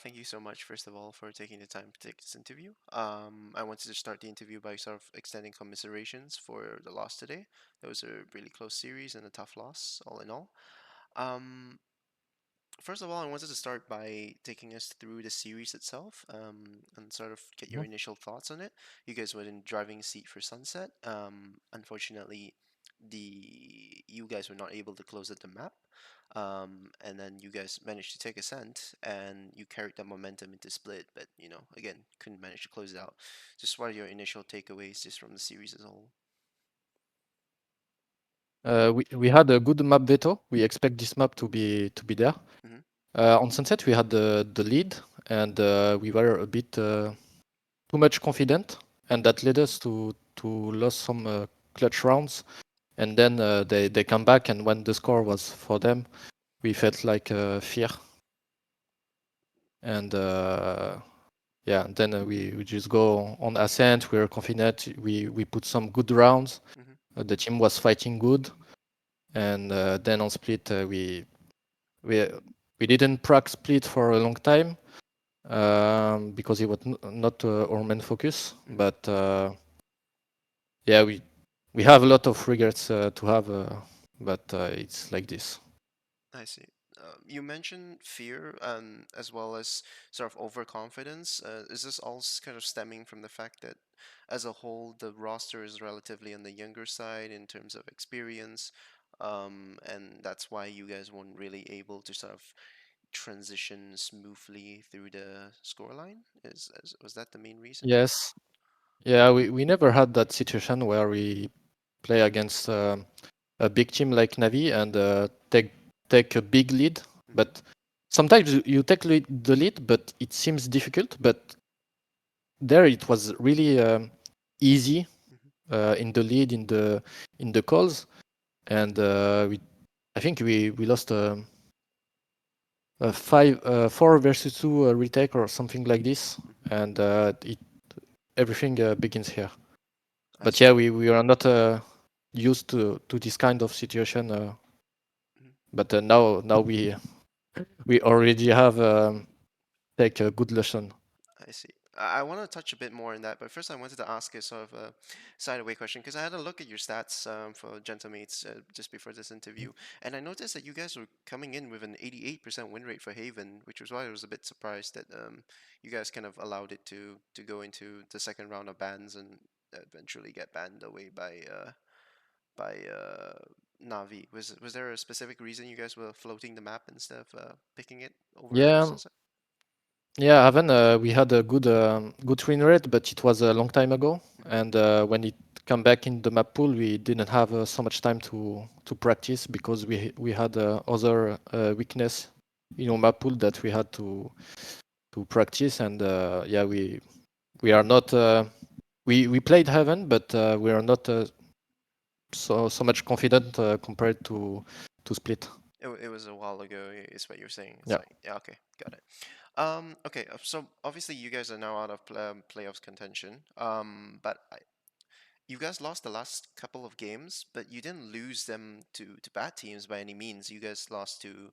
Thank you so much, first of all, for taking the time to take this interview. I wanted to start the interview by sort of extending commiserations for the loss today. It was a really close series and a tough loss, all in all. Um, First of all, I wanted to start by taking us through the series itself, and sort of get your Mhm. initial thoughts on it. You guys were in driving seat for Sunset. Unfortunately, you guys were not able to close out the map, and then you guys managed to take Ascent, and you carried that momentum into Split, but again, couldn't manage to close it out. Just what are your initial takeaways just from the series as a whole? We had a good map veto. We expect this map to be there. Mm-hmm. On Sunset, we had the lead, and we were a bit too much confident, and that led us to lose some clutch rounds. And then they come back, and when the score was for them, we felt like fear. And yeah, and then we just go on Ascent. We were confident. We put some good rounds. Mm-hmm. The team was fighting good, and then on Split, we we didn't prac Split for a long time because it was not our main focus. Mm-hmm. But yeah, we have a lot of regrets to have, but it's like this. I see. You mentioned fear, as well as sort of overconfidence. Is this all kind of stemming from the fact that, as a whole, the roster is relatively on the younger side in terms of experience, and that's why you guys weren't really able to sort of transition smoothly through the scoreline? Was that the main reason? Yes, yeah, we never had that situation where we play against a big team like Navi and take a big lead. Mm-hmm. But sometimes you take the lead, but it seems difficult. But there it was really easy Mm-hmm. in the lead in the calls, and I think we lost a 4 versus 2 retake or something like this, Mm-hmm. and everything begins here. I But see. yeah, we are not used to this kind of situation. Mm-hmm. But now we already have take a good lesson. I see. I want to touch a bit more on that, but first I wanted to ask a sort of a sideaway question because I had a look at your stats for Gentlemates just before this interview, and I noticed that you guys were coming in with an 88% win rate for Haven, which was why I was a bit surprised that you guys kind of allowed it to go into the second round of bans and eventually get banned away by Navi. Was there a specific reason you guys were floating the map instead of picking it over Yeah, Sunset? yeah. Haven, we had a good win rate, but it was a long time ago. Hmm. And when it come back in the map pool, we didn't have so much time to practice because we had other weakness in our map pool that we had to practice. And yeah, we are not we played Heaven, but we are not so much confident compared to Split. It was a while ago, is what you're saying. It's Yeah. like, yeah, okay, got it. Okay, so obviously you guys are now out of playoffs contention. But you guys lost the last couple of games, but you didn't lose them to bad teams by any means. You guys lost to,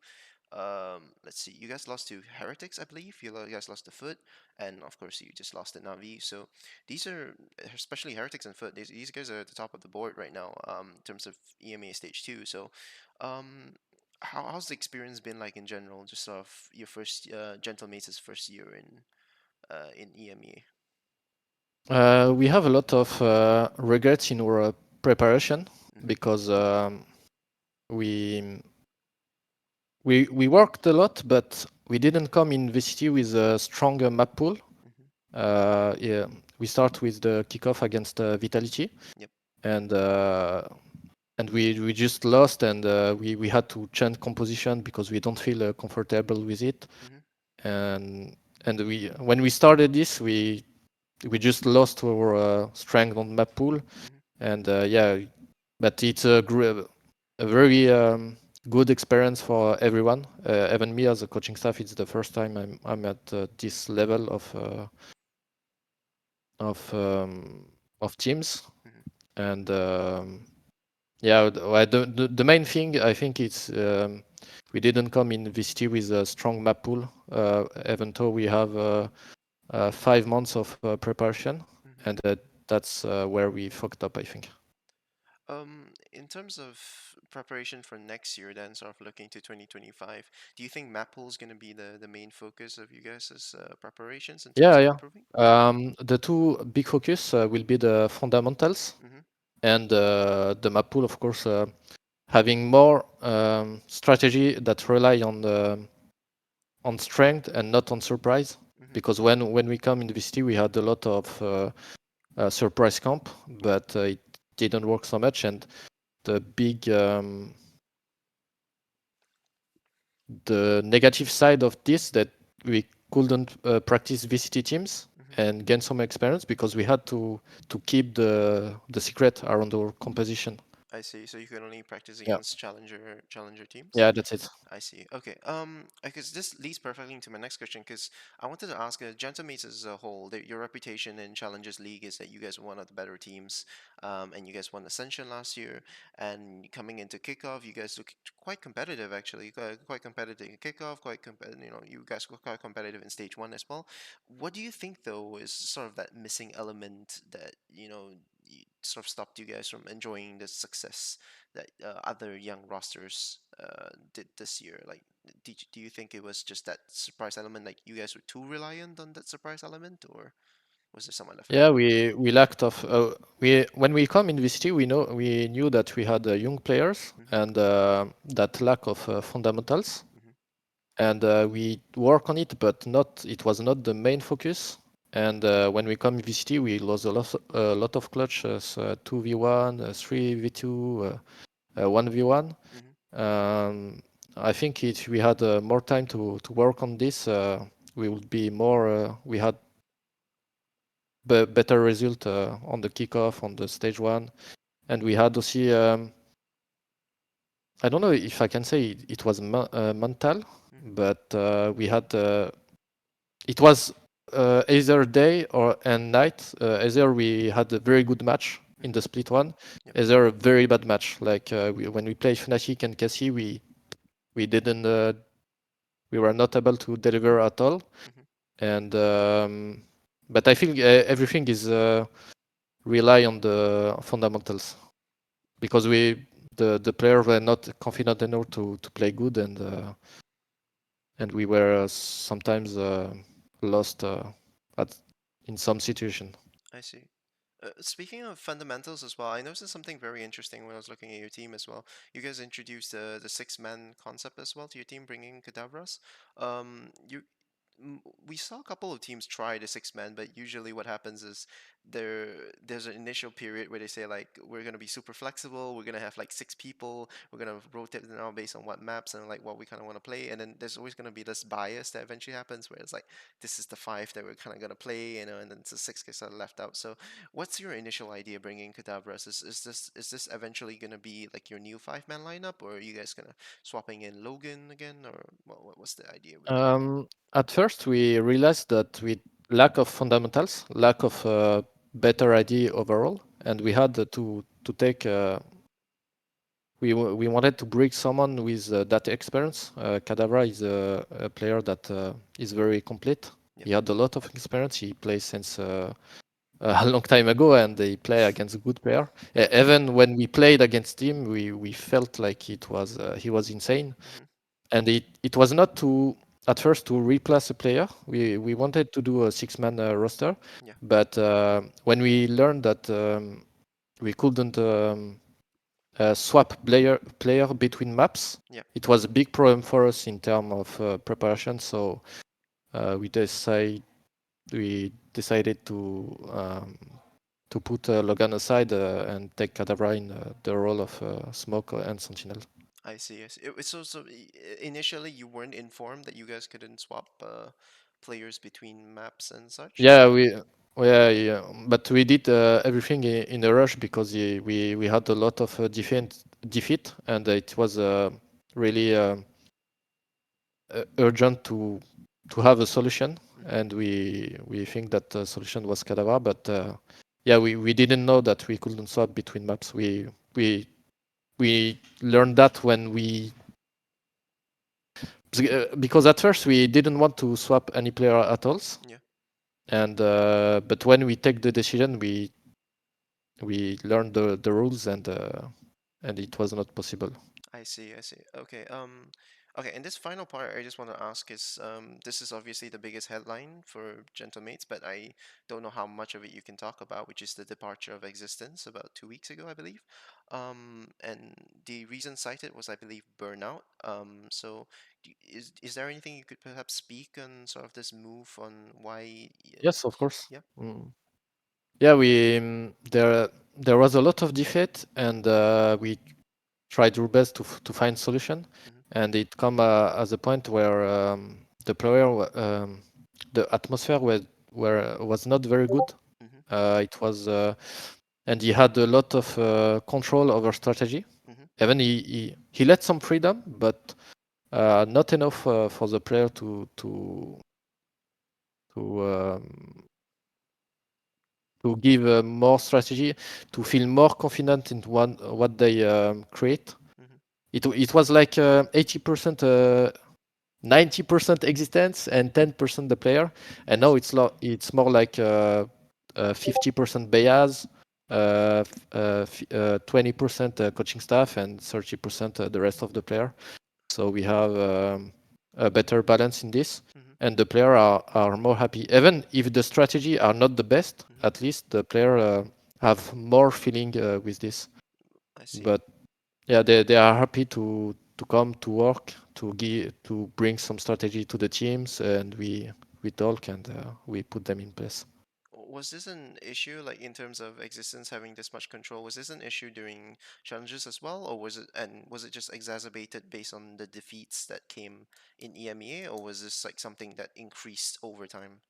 let's see, you guys lost to Heretics, I believe. You guys lost to Foot, and of course you just lost to Navi. So these are, especially Heretics and Foot. These guys are at the top of the board right now, in terms of EMEA Stage 2. So, um, how's the experience been like in general? Just sort of your first, Gentlemates' first year in EMEA. We have a lot of regrets in our preparation Mm-hmm. because we we worked a lot, but we didn't come in VCT with a stronger map pool. Mm-hmm. Yeah, we start with the kickoff against Vitality, Yep. and uh, and we just lost, and we had to change composition because we don't feel comfortable with it. Mm-hmm. And we when we started this, we just lost our strength on map pool, Mm-hmm. and yeah, but it's a very good experience for everyone. Even me as a coaching staff, it's the first time I'm at this level of um, of teams, Mm-hmm. and yeah, the main thing I think it's we didn't come in VCT with a strong map pool, even though we have 5 months of preparation, Hmm. and that's where we fucked up, I think. In terms of preparation for next year, then sort of looking to 2025, do you think map pool is going to be the main focus of you guys' preparations in terms Yeah, of yeah. improving? The two big focus will be the fundamentals Mm-hmm. and the map pool, of course, having more strategy that rely on strength and not on surprise. Mm-hmm. Because when we come in the VCT, we had a lot of surprise camp, Yeah. but it didn't work so much. And the big the negative side of this that we couldn't practice VCT teams Mm-hmm. and gain some experience because we had to keep the secret around our composition. I see. So you can only practice Yeah, against challenger teams. yeah, that's it. I see. Okay. Because this leads perfectly into my next question. Because I wanted to ask, Gentlemates as a whole, your reputation in Challengers League is that you guys were one of the better teams, and you guys won Ascension last year. And coming into kickoff, you guys look quite competitive, actually. Quite competitive in kickoff. Quite competitive. You know, you guys were quite competitive in stage one as well. What do you think, though, is sort of that missing element that sort of stopped you guys from enjoying the success that other young rosters did this year? Like, do you think it was just that surprise element? Like, you guys were too reliant on that surprise element, or was there some other Yeah, factor? we lacked of we when we come in VCT, we knew that we had young players Mm-hmm. and that lack of fundamentals, Mm-hmm. and we work on it, but not it was not the main focus. And when we come in VCT, we lost a lot of clutches, 2v1, 3v2, 1v1. Mm-hmm. Um, I think if we had more time to work on this, we would be more. We had better result on the kickoff on the stage one, and we had also. I don't know if I can say it was mental, Mm-hmm. but we had. It was either day or and night. Either we had a very good match in Mm-hmm. the split one, Yep. either a very bad match. Like when we played Fnatic and Cassie, we didn't. We were not able to deliver at all. Mm-hmm. And but I think everything is rely on the fundamentals because the players were not confident enough to play good and we were sometimes lost at in some situation. I see. Speaking of fundamentals as well, I noticed something very interesting when I was looking at your team as well. You guys introduced the six-man concept as well to your team, bringing Kadavras. You we saw a couple of teams try the six-man, but usually what happens is there's an initial period where they say like we're gonna be super flexible, we're gonna have like six people, we're gonna rotate it now based on what maps and like what we kind of want to play, and then there's always gonna be this bias that eventually happens where it's like this is the five that we're kind of gonna play, and then the six gets left out. So what's your initial idea bringing Kadavras? Is this eventually gonna be like your new five-man lineup, or are you guys gonna swapping in Logan again, or what's the idea with that? At first, we realized that we lack of fundamentals, lack of better idea overall, and we had to take. We wanted to bring someone with that experience. kAdavra is a player that is very complete. Yep. He had a lot of experience. He plays since a long time ago, and he play against a good player. Even when we played against him, we felt like it was he was insane, Mm-hmm. and it was not to at first to replace a player. We wanted to do a six-man roster, Yeah. but when we learned that we couldn't swap player between maps, Yeah. it was a big problem for us in terms of preparation. So uh, we decide we decided to put Logan aside and take kAdavra in the role of Smoke and Sentinel. I see. I see. Initially you weren't informed that you guys couldn't swap players between maps and such. Yeah, yeah, but we did everything in a rush because we had a lot of defeat, and it was really urgent to have a solution, Mm-hmm. and we think that the solution was kAdavra, but yeah, we didn't know that we couldn't swap between maps. We learned that when Because at first we didn't want to swap any player at all, Yeah. and but when we take the decision, we learned the rules, and it was not possible. I see, I see. Okay, okay, and this final part I just want to ask is, this is obviously the biggest headline for Gentlemates, but I don't know how much of it you can talk about, which is the departure of Existence about 2 weeks ago, I believe. And the reason cited was, I believe, burnout. So is there anything you could perhaps speak on sort of this move on why? Yes, of course. Yeah. Yeah, we there was a lot of defeat, and we tried our best to find solution, Mm-hmm, and it come as a point where the player the atmosphere was not very good. mm-hmm, It was and he had a lot of control over strategy. mm-hmm. Even he let some freedom, but not enough for the player to to give more strategy, to feel more confident in what they create. Mm-hmm. It was like 80%, 90% existence and 10% the player. And I now see. it's more like 50% Bayaz, 20% coaching staff, and 30% the rest of the player. So we have a better balance in this, Mm-hmm, and the player are more happy. Even if the strategy are not the best, mm-hmm. at least the player have more feeling with this. I see. But yeah, they are happy to come to work to bring some strategy to the teams, and we talk, and we put them in place. Was this an issue, like in terms of Existence having this much control? Was this an issue during challenges as well, or was it just exacerbated based on the defeats that came in EMEA, or was this like something that increased over time?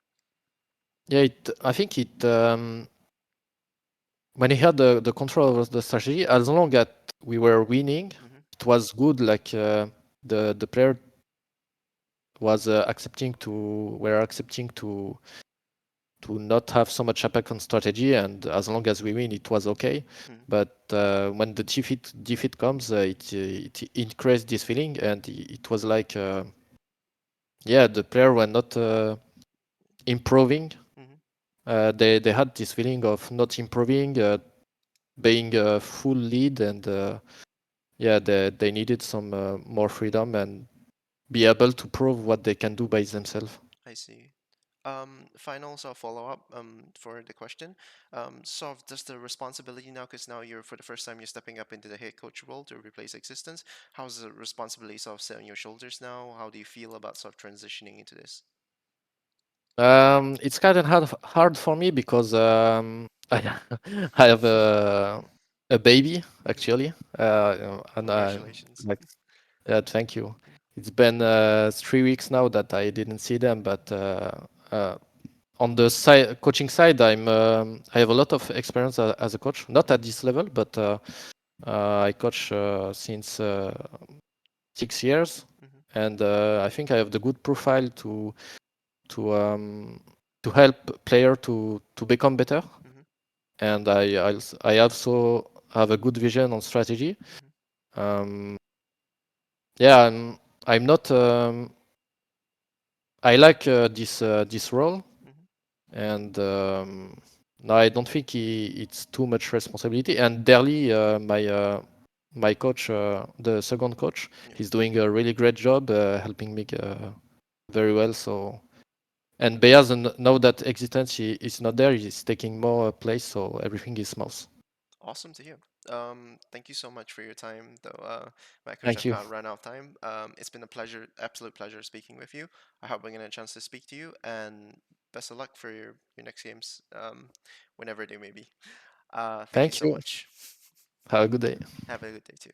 Yeah, I think it when he had the control over the strategy, as long as we were winning, Mm-hmm. it was good. Like the player was accepting to were accepting to not have so much impact on strategy, and as long as we win, it was okay. Mm-hmm. But when the defeat comes, it increased this feeling, and it was like yeah, the player were not improving. Mm-hmm. They had this feeling of not improving, being a full lead, and yeah, they needed some more freedom and be able to prove what they can do by themselves. I see. Final sort of follow up for the question. Sort of just the responsibility now, because now you're for the first time you're stepping up into the head coach role to replace Existence. How's the responsibility sort of set on your shoulders now? How do you feel about sort of transitioning into this? It's kind of hard for me because I have a baby Mm-hmm. actually, and Congratulations. like thank you. It's been 3 weeks now that I didn't see them, but uh, on the side, coaching side, I have a lot of experience as a coach, not at Mm-hmm. this level, but I coach since 6 years, Mm-hmm. and I think I have the good profile to um, to help player to become better, Mm-hmm. and I also have a good vision on strategy. Mm-hmm. Um, yeah, I'm not. I like this role, Mm-hmm. and no, I don't think it's too much responsibility. And Derly, my coach, the second coach, Yeah. he's doing a really great job helping me very well. So and Beyaz, now that existence is not there, he's taking more place, so everything is smooth. Awesome to hear. Thank you so much for your time, though. My coach, Thank I've you. got run out of time. It's been a pleasure, absolute pleasure speaking with you. I hope I get a chance to speak to you, and best of luck for your next games, whenever they may be. Thank you Thank so you. much. Have a good day Have a good day too.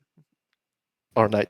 or night.